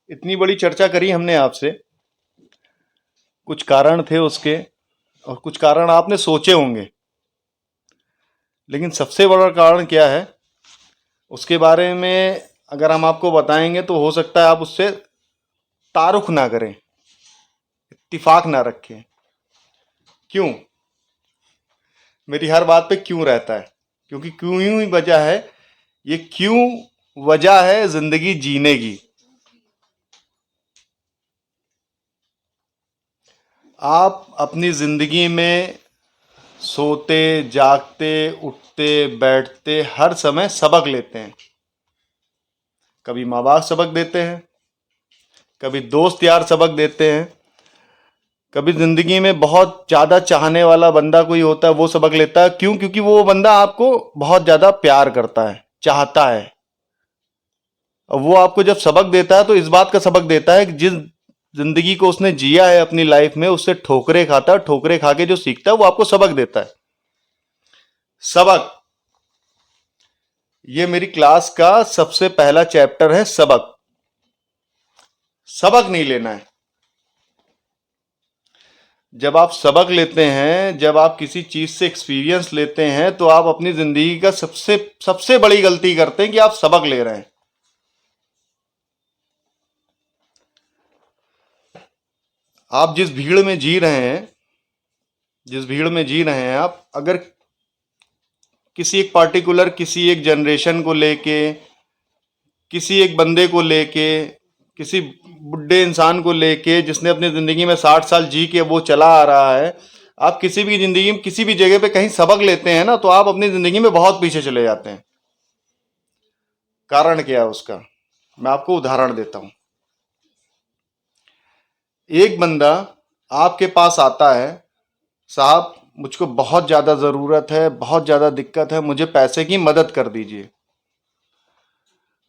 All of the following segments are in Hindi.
इतनी बड़ी चर्चा करी हमने आपसे, कुछ कारण थे उसके और कुछ कारण आपने सोचे होंगे, लेकिन सबसे बड़ा कारण क्या है उसके बारे में अगर हम आपको बताएंगे तो हो सकता है आप उससे तारुफ ना करें, इत्तिफाक ना रखें। क्यों? मेरी हर बात पे क्यों रहता है, क्योंकि क्यों ही वजह है। ये क्यों वजह है जिंदगी जीने की। आप अपनी जिंदगी में सोते जागते उठते बैठते हर समय सबक लेते हैं। कभी माँ बाप सबक देते हैं, कभी दोस्त यार सबक देते हैं, कभी जिंदगी में बहुत ज्यादा चाहने वाला बंदा कोई होता है वो सबक लेता है। क्यों? क्योंकि वो बंदा आपको बहुत ज्यादा प्यार करता है, चाहता है। और वो आपको जब सबक देता है तो इस बात का सबक देता है कि जिस जिंदगी को उसने जिया है अपनी लाइफ में, उससे ठोकरे खाता है, ठोकरे खा के जो सीखता है वो आपको सबक देता है। सबक, ये मेरी क्लास का सबसे पहला चैप्टर है। सबक, सबक नहीं लेना है। जब आप सबक लेते हैं, जब आप किसी चीज से एक्सपीरियंस लेते हैं, तो आप अपनी जिंदगी का सबसे सबसे बड़ी गलती करते हैं कि आप सबक ले रहे हैं। आप जिस भीड़ में जी रहे हैं, जिस भीड़ में जी रहे हैं आप, अगर किसी एक पार्टिकुलर किसी एक जनरेशन को लेके, किसी एक बंदे को लेके, किसी बुढ़े इंसान को लेके जिसने अपनी जिंदगी में 60 साल जी के वो चला आ रहा है, आप किसी भी जिंदगी में किसी भी जगह पे कहीं सबक लेते हैं ना, तो आप अपनी जिंदगी में बहुत पीछे चले जाते हैं। कारण क्या है उसका? मैं आपको उदाहरण देता हूं। एक बंदा आपके पास आता है, साहब मुझको बहुत ज्यादा जरूरत है, बहुत ज्यादा दिक्कत है, मुझे पैसे की मदद कर दीजिए।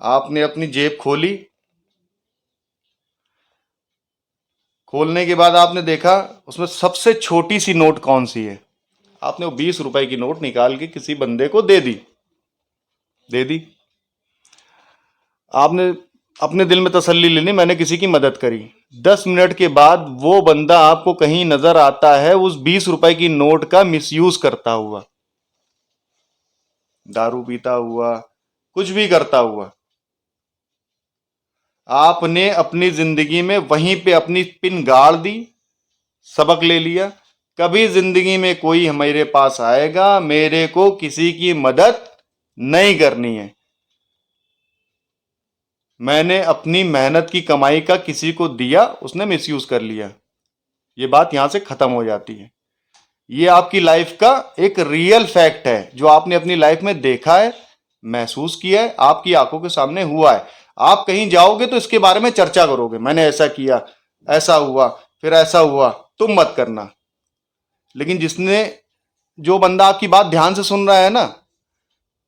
आपने अपनी जेब खोली, खोलने के बाद आपने देखा उसमें सबसे छोटी सी नोट कौन सी है। आपने वो 20 रुपए की नोट निकाल के किसी बंदे को दे दी। दे दी। आपने अपने दिल में तसल्ली ले ली, मैंने किसी की मदद करी। 10 मिनट के बाद वो बंदा आपको कहीं नजर आता है उस 20 रुपए की नोट का मिसयूज करता हुआ, दारू पीता हुआ, कुछ भी करता हुआ। आपने अपनी जिंदगी में वहीं पे अपनी पिन गाड़ दी, सबक ले लिया। कभी जिंदगी में कोई मेरे पास आएगा, मेरे को किसी की मदद नहीं करनी है। मैंने अपनी मेहनत की कमाई का किसी को दिया, उसने मिसयूज कर लिया। ये बात यहां से खत्म हो जाती है। ये आपकी लाइफ का एक रियल फैक्ट है जो आपने अपनी लाइफ में देखा है, महसूस किया है, आपकी आंखों के सामने हुआ है। आप कहीं जाओगे तो इसके बारे में चर्चा करोगे, मैंने ऐसा किया, ऐसा हुआ, फिर ऐसा हुआ। तुम मत करना। लेकिन जिसने, जो बंदा आपकी बात ध्यान से सुन रहा है ना,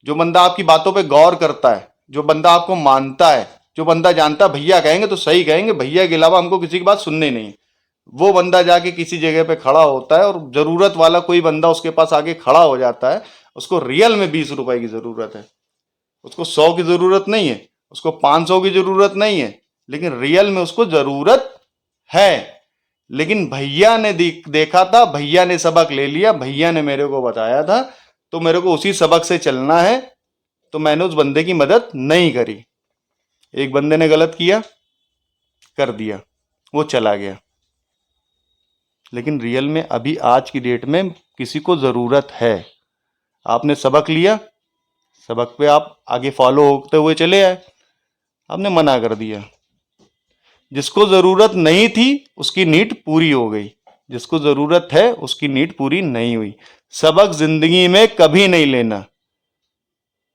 जो बंदा आपकी बातों पे गौर करता है, जो बंदा आपको मानता है, जो बंदा जानता है भैया कहेंगे तो सही कहेंगे, भैया के अलावा हमको किसी की बात सुननी नहीं, वो बंदा जाके किसी जगह पे खड़ा होता है और जरूरत वाला कोई बंदा उसके पास आके खड़ा हो जाता है। उसको रियल में 20 रुपए की जरूरत है, उसको 100 की जरूरत नहीं है, उसको 500 की जरूरत नहीं है, लेकिन रियल में उसको जरूरत है। लेकिन भैया ने देखा था, भैया ने सबक ले लिया, भैया ने मेरे को बताया था, तो मेरे को उसी सबक से चलना है, तो मैंने उस बंदे की मदद नहीं करी। एक बंदे ने गलत किया, कर दिया, वो चला गया। लेकिन रियल में अभी आज की डेट में किसी को जरूरत है। आपने सबक लिया, सबक पे आप आगे फॉलो होते हुए चले आए, आपने मना कर दिया। जिसको जरूरत नहीं थी उसकी नीड पूरी हो गई, जिसको जरूरत है उसकी नीड पूरी नहीं हुई। सबक जिंदगी में कभी नहीं लेना।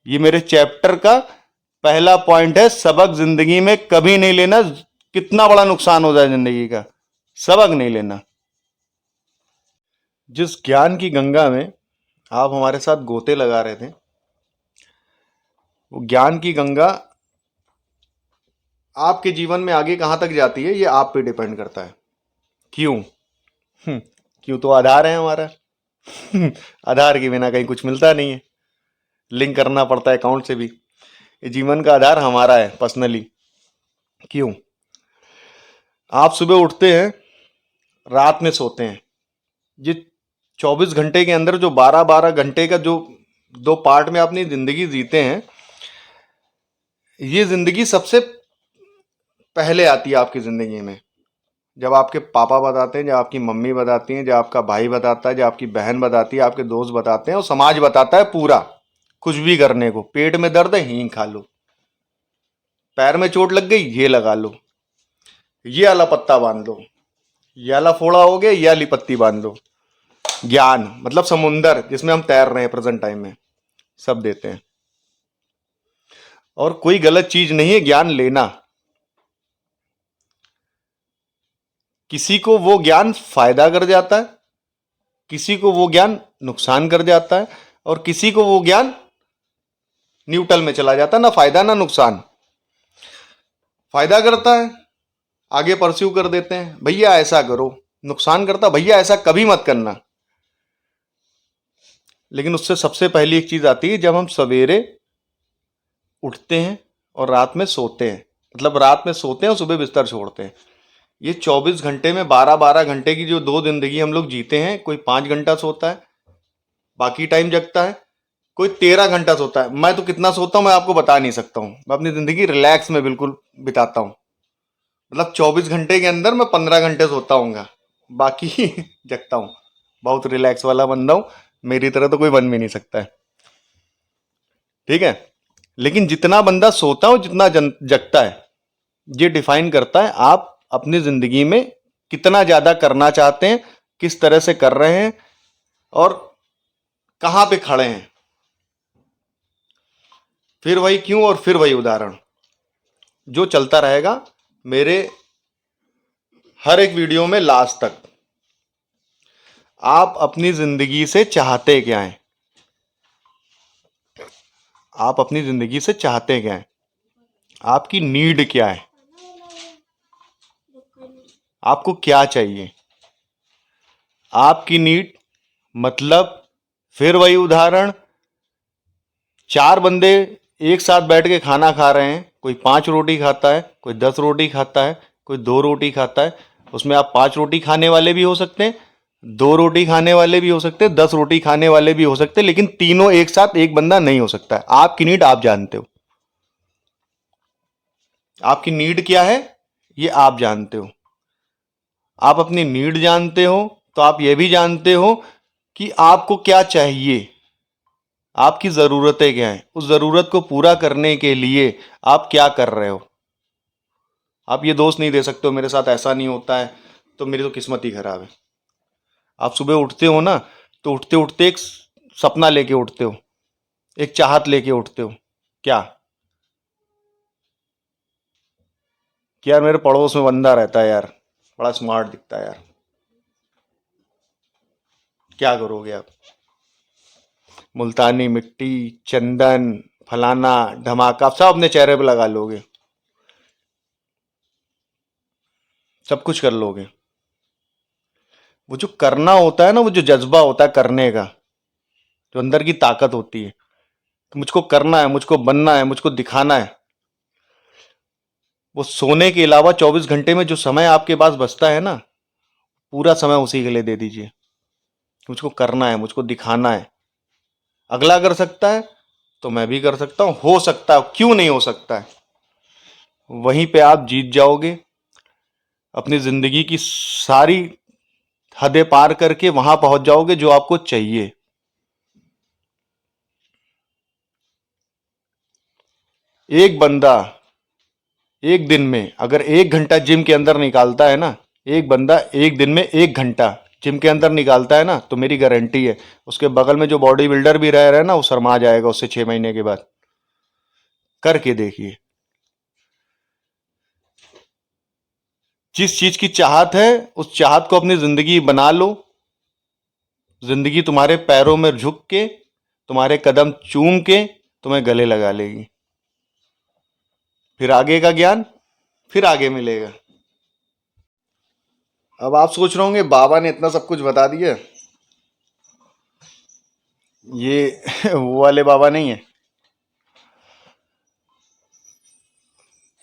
ये मेरे चैप्टर का पहला पॉइंट है, सबक जिंदगी में कभी नहीं लेना। कितना बड़ा नुकसान हो जाए जिंदगी का, सबक नहीं लेना। जिस ज्ञान की गंगा में आप हमारे साथ गोते लगा रहे थे, वो ज्ञान की गंगा आपके जीवन में आगे कहां तक जाती है ये आप पे डिपेंड करता है। क्यों? क्यों तो आधार है हमारा। आधार के बिना कहीं कुछ मिलता नहीं है, लिंक करना पड़ता है अकाउंट से भी। ये जीवन का आधार हमारा है पर्सनली। क्यों? आप सुबह उठते हैं, रात में सोते हैं। ये 24 घंटे के अंदर जो 12-12 घंटे का जो दो पार्ट में अपनी जिंदगी जीते हैं, ये जिंदगी सबसे पहले आती है आपकी जिंदगी में। जब आपके पापा बताते हैं, जब आपकी मम्मी बताती हैं, जब आपका भाई बताता है, जब आपकी बहन बताती है, आपके दोस्त बताते हैं, और समाज बताता है पूरा। कुछ भी करने को, पेट में दर्द है हींग खा लो, पैर में चोट लग गई ये लगा लो, ये वाला पत्ता बांध लो, ये वाला फोड़ा हो गया, ये वाली पत्ती बांध लो। ज्ञान मतलब समुंदर जिसमें हम तैर रहे हैं प्रेजेंट टाइम में, सब देते हैं। और कोई गलत चीज नहीं है ज्ञान लेना। किसी को वो ज्ञान फायदा कर जाता है, किसी को वो ज्ञान नुकसान कर जाता है, और किसी को वो ज्ञान न्यूट्रल में चला जाता है, ना फायदा ना नुकसान। फायदा करता है, आगे परस्यू कर देते हैं, भैया ऐसा करो। नुकसान करता, भैया ऐसा कभी मत करना। लेकिन उससे सबसे पहली एक चीज आती है, जब हम सवेरे उठते हैं और रात में सोते हैं। मतलब रात में सोते हैं और सुबह बिस्तर छोड़ते हैं। ये 24 घंटे में 12-12 घंटे की जो दो जिंदगी हम लोग जीते हैं। कोई 5 घंटा सोता है, बाकी टाइम जगता है। कोई 13 घंटा सोता है। मैं तो कितना सोता हूं मैं आपको बता नहीं सकता हूं। मैं अपनी जिंदगी रिलैक्स में बिल्कुल बिताता हूं। मतलब 24 घंटे के अंदर मैं 15 घंटे सोता हूँ, बाकी जगता हूँ। बहुत रिलैक्स वाला बंदा हूँ, मेरी तरह तो कोई बन भी नहीं सकता है, ठीक है। लेकिन जितना बंदा सोता है और जितना जगता है, ये डिफाइन करता है आप अपनी जिंदगी में कितना ज्यादा करना चाहते हैं, किस तरह से कर रहे हैं, और कहां पे खड़े हैं। फिर वही क्यों और फिर वही उदाहरण जो चलता रहेगा मेरे हर एक वीडियो में लास्ट तक। आप अपनी जिंदगी से चाहते क्या हैं? आप अपनी जिंदगी से चाहते क्या हैं? आपकी नीड क्या है? आपको क्या चाहिए? आपकी नीड मतलब, फिर वही उदाहरण, चार बंदे एक साथ बैठ के खाना खा रहे हैं। कोई 5 रोटी खाता है, कोई 10 रोटी खाता है, कोई 2 रोटी खाता है। उसमें आप 5 रोटी खाने वाले भी हो सकते हैं, 2 रोटी खाने वाले भी हो सकते हैं, 10 रोटी खाने वाले भी हो सकते हैं, लेकिन तीनों एक साथ एक बंदा नहीं हो सकता है। आपकी नीड आप जानते हो। आपकी नीड क्या है ये आप जानते हो। आप अपनी नीड जानते हो तो आप ये भी जानते हो कि आपको क्या चाहिए, आपकी ज़रूरतें क्या हैं। उस ज़रूरत को पूरा करने के लिए आप क्या कर रहे हो। आप ये दोस्त नहीं दे सकते हो मेरे साथ ऐसा नहीं होता है, तो मेरी तो किस्मत ही खराब है। आप सुबह उठते हो ना, तो उठते उठते एक सपना लेके उठते हो, एक चाहत लेके उठते हो। क्या कि यार मेरे पड़ोस में बंदा रहता है यार, बड़ा स्मार्ट दिखता है यार। क्या करोगे आप? मुल्तानी मिट्टी, चंदन, फलाना धमाका सब अपने चेहरे पे लगा लोगे, सब कुछ कर लोगे। वो जो करना होता है ना, वो जो जज्बा होता है करने का, जो अंदर की ताकत होती है कि मुझको करना है, मुझको बनना है, मुझको दिखाना है। वो सोने के अलावा 24 घंटे में जो समय आपके पास बचता है ना, पूरा समय उसी के लिए दे दीजिए। मुझको करना है, मुझको दिखाना है। अगला कर सकता है तो मैं भी कर सकता हूं, हो सकता है, क्यों नहीं हो सकता है। वहीं पे आप जीत जाओगे। अपनी जिंदगी की सारी हदें पार करके वहां पहुंच जाओगे जो आपको चाहिए। एक बंदा एक दिन में अगर 1 घंटा जिम के अंदर निकालता है ना, एक बंदा एक दिन में 1 घंटा जिम के अंदर निकालता है ना, तो मेरी गारंटी है उसके बगल में जो बॉडी बिल्डर भी रह रहा है ना, वो शर्मा जाएगा उससे 6 महीने के बाद। करके देखिए। जिस चीज की चाहत है उस चाहत को अपनी जिंदगी बना लो। जिंदगी तुम्हारे पैरों में झुक के, तुम्हारे कदम चूम के तुम्हें गले लगा लेगी। फिर आगे का ज्ञान फिर आगे मिलेगा। अब आप सोच रहे होंगे बाबा ने इतना सब कुछ बता दिया, ये वो वाले बाबा नहीं है।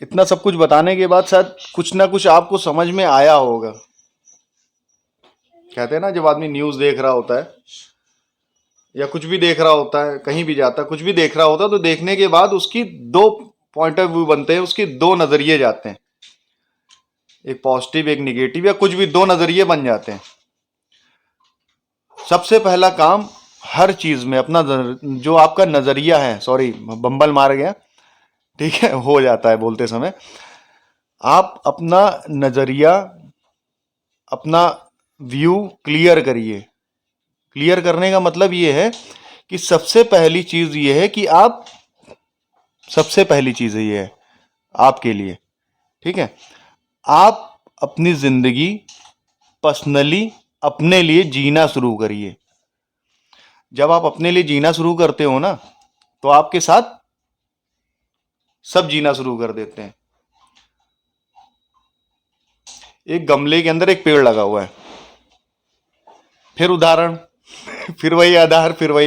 इतना सब कुछ बताने के बाद शायद कुछ ना कुछ आपको समझ में आया होगा। कहते हैं ना, जब आदमी न्यूज़ देख रहा होता है या कुछ भी देख रहा होता है, कहीं भी जाता है, कुछ भी देख रहा होता है, तो देखने के बाद उसकी दो पॉइंट ऑफ व्यू बनते हैं, उसके दो नजरिए जाते हैं, एक पॉजिटिव एक निगेटिव, या कुछ भी दो नजरिए बन जाते हैं। सबसे पहला काम हर चीज में अपना जो आपका नजरिया है, सॉरी बम्बल मार गया, ठीक है, हो जाता है बोलते समय। आप अपना नजरिया, अपना व्यू क्लियर करिए। क्लियर करने का मतलब ये है कि सबसे पहली चीज ये है कि आप, सबसे पहली चीज ये है आपके लिए, ठीक है, आप अपनी जिंदगी पर्सनली अपने लिए जीना शुरू करिए। जब आप अपने लिए जीना शुरू करते हो ना, तो आपके साथ सब जीना शुरू कर देते हैं। एक गमले के अंदर एक पेड़ लगा हुआ है, फिर उदाहरण, फिर वही आधार, फिर वही